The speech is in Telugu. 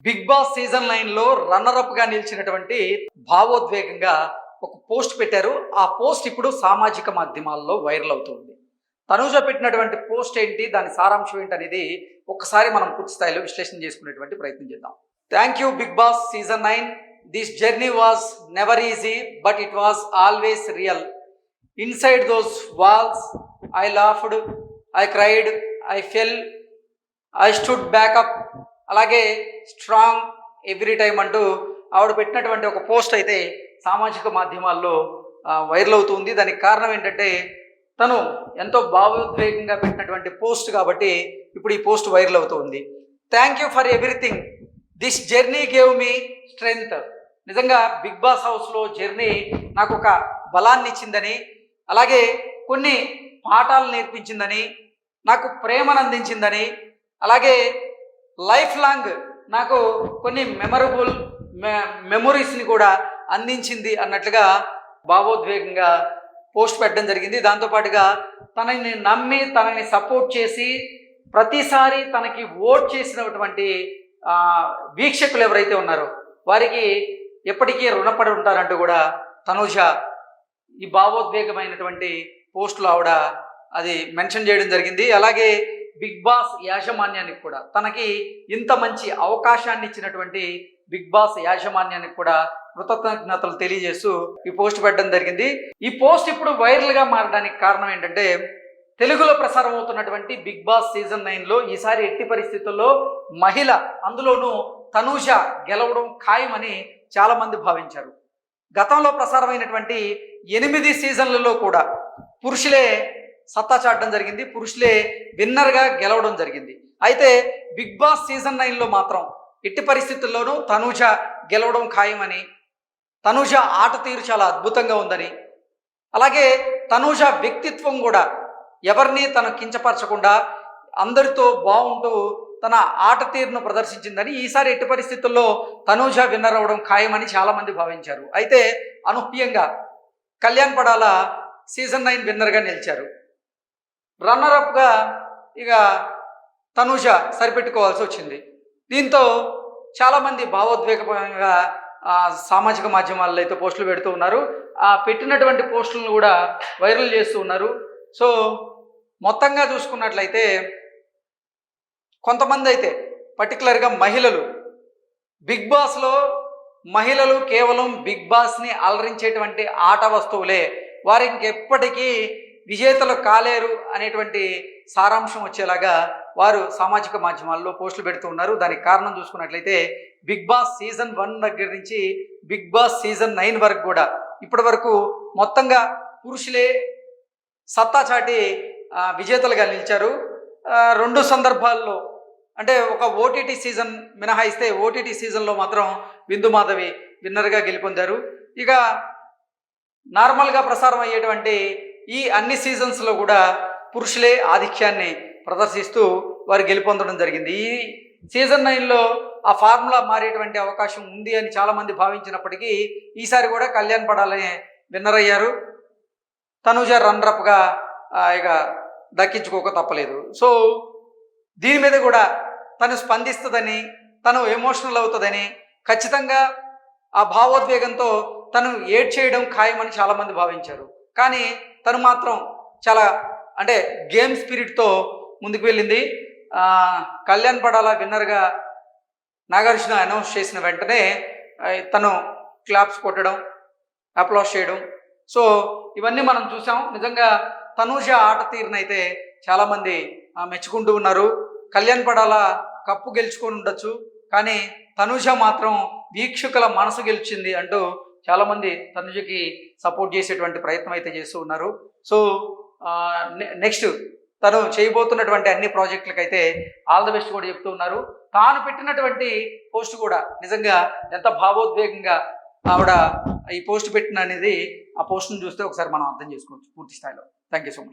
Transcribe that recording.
బిగ్ బాస్ సీజన్ 9 లో రన్నర్ అప్ గా నిలిచినటువంటి భావోద్వేగంగా ఒక పోస్ట్ పెట్టారు. ఆ పోస్ట్ ఇప్పుడు సామాజిక మాధ్యమాల్లో వైరల్ అవుతుంది. తనూజ పెట్టినటువంటి పోస్ట్ ఏంటి, దాని సారాంశం ఏంటి అనేది ఒక్కసారి మనం పూర్తి స్థాయిలో విశ్లేషణ చేసుకునేటువంటి ప్రయత్నం చేద్దాం. Thank you Bigg Boss season 9. This journey was never easy but it was always real. Inside those walls I laughed, I cried, I fell, I stood back up, అలాగే స్ట్రాంగ్ ఎవ్రీ టైం అంటూ ఆవిడ పెట్టినటువంటి ఒక పోస్ట్ అయితే సామాజిక మాధ్యమాల్లో వైరల్ అవుతుంది. దానికి కారణం ఏంటంటే తను ఎంతో భావోద్వేగంగా పెట్టినటువంటి పోస్ట్ కాబట్టి ఇప్పుడు ఈ పోస్ట్ వైరల్ అవుతుంది. Thank you for everything, this journey gave me strength. నిజంగా బిగ్ బాస్ హౌస్లో జర్నీ నాకు ఒక బలాన్ని ఇచ్చిందని, అలాగే కొన్ని పాఠాలు నేర్పించిందని, నాకు ప్రేమను అందించిందని, అలాగే లైఫ్ లాంగ్ నాకు కొన్ని మెమొరీస్ని కూడా అందించింది అన్నట్లుగా భావోద్వేగంగా పోస్ట్ పెట్టడం జరిగింది. దాంతోపాటుగా తనని నమ్మి తనని సపోర్ట్ చేసి ప్రతిసారి తనకి ఓట్ చేసినటువంటి వీక్షకులు ఎవరైతే ఉన్నారో వారికి ఎప్పటికీ రుణపడి ఉంటారంటూ కూడా తనూజ ఈ భావోద్వేగమైనటువంటి పోస్టులు ఆవిడ అది మెన్షన్ చేయడం జరిగింది. అలాగే బిగ్ బాస్ యాజమాన్యానికి కూడా, తనకి ఇంత మంచి అవకాశాన్ని ఇచ్చినటువంటి బిగ్ బాస్ యాజమాన్యానికి కూడా కృతజ్ఞతలు తెలియజేస్తూ ఈ పోస్ట్ పెట్టడం జరిగింది. ఈ పోస్ట్ ఇప్పుడు వైరల్గా మారడానికి కారణం ఏంటంటే తెలుగులో ప్రసారం అవుతున్నటువంటి బిగ్ బాస్ సీజన్ 9లో ఈసారి ఎట్టి పరిస్థితుల్లో మహిళ, అందులోనూ తనూజ గెలవడం ఖాయమని చాలామంది భావించారు. గతంలో ప్రసారమైనటువంటి 8 సీజన్లలో కూడా పురుషులే సత్తా చాటడం జరిగింది, పురుషులే విన్నర్గా గెలవడం జరిగింది. అయితే బిగ్ బాస్ సీజన్ 9లో మాత్రం ఎట్టి పరిస్థితుల్లోనూ తనూజ గెలవడం ఖాయమని, తనూజ ఆట తీరు చాలా అద్భుతంగా ఉందని, అలాగే తనూజ వ్యక్తిత్వం కూడా ఎవరిని తను కించపరచకుండా అందరితో బాగుంటూ తన ఆట తీరును ప్రదర్శించిందని, ఈసారి ఎట్టి పరిస్థితుల్లో తనూజ విన్నర్ అవ్వడం ఖాయమని చాలామంది భావించారు. అయితే అనూహ్యంగా కళ్యాణ్ పడాల సీజన్ 9 విన్నర్గా నిలిచారు. రన్నరప్గా ఇక తనూజ సరిపెట్టుకోవాల్సి వచ్చింది. దీంతో చాలామంది భావోద్వేగంగా సామాజిక మాధ్యమాల్లో అయితే పోస్టులు పెడుతూ ఉన్నారు. ఆ పెట్టినటువంటి పోస్టులను కూడా వైరల్ చేస్తూ ఉన్నారు. సో మొత్తంగా చూసుకున్నట్లయితే కొంతమంది అయితే పర్టికులర్గా మహిళలు, బిగ్ బాస్లో మహిళలు కేవలం బిగ్ బాస్ని అలరించేటువంటి ఆట వస్తువులే, వారు ఇంకెప్పటికీ విజేతలు కాలేరు అనేటువంటి సారాంశం వచ్చేలాగా వారు సామాజిక మాధ్యమాల్లో పోస్టులు పెడుతూ ఉన్నారు. దానికి కారణం చూసుకున్నట్లయితే బిగ్ బాస్ సీజన్ 1 దగ్గర నుంచి బిగ్ బాస్ సీజన్ 9 వరకు కూడా ఇప్పటి వరకు మొత్తంగా పురుషులే సత్తా చాటి విజేతలుగా నిలిచారు. 2 సందర్భాల్లో అంటే ఒక ఓటీటీ సీజన్ మినహాయిస్తే ఓటీటీ సీజన్లో మాత్రం బిందు మాధవి విన్నర్గా గెలుపొందారు. ఇక నార్మల్గా ప్రసారం అయ్యేటువంటి ఈ అన్ని సీజన్స్లో కూడా పురుషులే ఆధిక్యాన్ని ప్రదర్శిస్తూ వారు గెలుపొందడం జరిగింది. ఈ సీజన్ 9లో ఆ ఫార్ములా మారేటువంటి అవకాశం ఉంది అని చాలామంది భావించినప్పటికీ ఈసారి కూడా కళ్యాణ్ పడాలనే విన్నర్ అయ్యారు. తనూజ రన్నరప్గా ఇక దక్కించుకోక తప్పలేదు. సో దీని మీద కూడా తను స్పందిస్తుందని, తను ఎమోషనల్ అవుతుందని, ఖచ్చితంగా ఆ భావోద్వేగంతో తను ఏడ్ చేయడం ఖాయమని చాలామంది భావించారు. కానీ తను మాత్రం చాలా అంటే గేమ్ స్పిరిట్తో ముందుకు వెళ్ళింది. కళ్యాణ్ పడాల విన్నర్గా నాగార్జున అనౌన్స్ చేసిన వెంటనే తను క్లాప్స్ కొట్టడం, అప్లాస్ చేయడం, సో ఇవన్నీ మనం చూసాం. నిజంగా తనూజ ఆట తీరునైతే చాలామంది మెచ్చుకుంటూ ఉన్నారు. కళ్యాణ్ పడాల కప్పు గెలుచుకొని ఉండొచ్చు, కానీ తనూజ మాత్రం వీక్షకుల మనసు గెలిచింది అంటూ చాలామంది తనూజకి సపోర్ట్ చేసేటువంటి ప్రయత్నం అయితే చేస్తూ ఉన్నారు. సో నెక్స్ట్ తను చేయబోతున్నటువంటి అన్ని ప్రాజెక్టులకైతే ఆల్ ద బెస్ట్ కూడా చెప్తూ ఉన్నారు. తాను పెట్టినటువంటి పోస్ట్ కూడా నిజంగా ఎంత భావోద్వేగంగా ఆవిడ ఈ పోస్ట్ పెట్టిన అనేది ఆ పోస్ట్ను చూస్తే ఒకసారి మనం అర్థం చేసుకోవచ్చు పూర్తి స్థాయిలో. Thank you so much.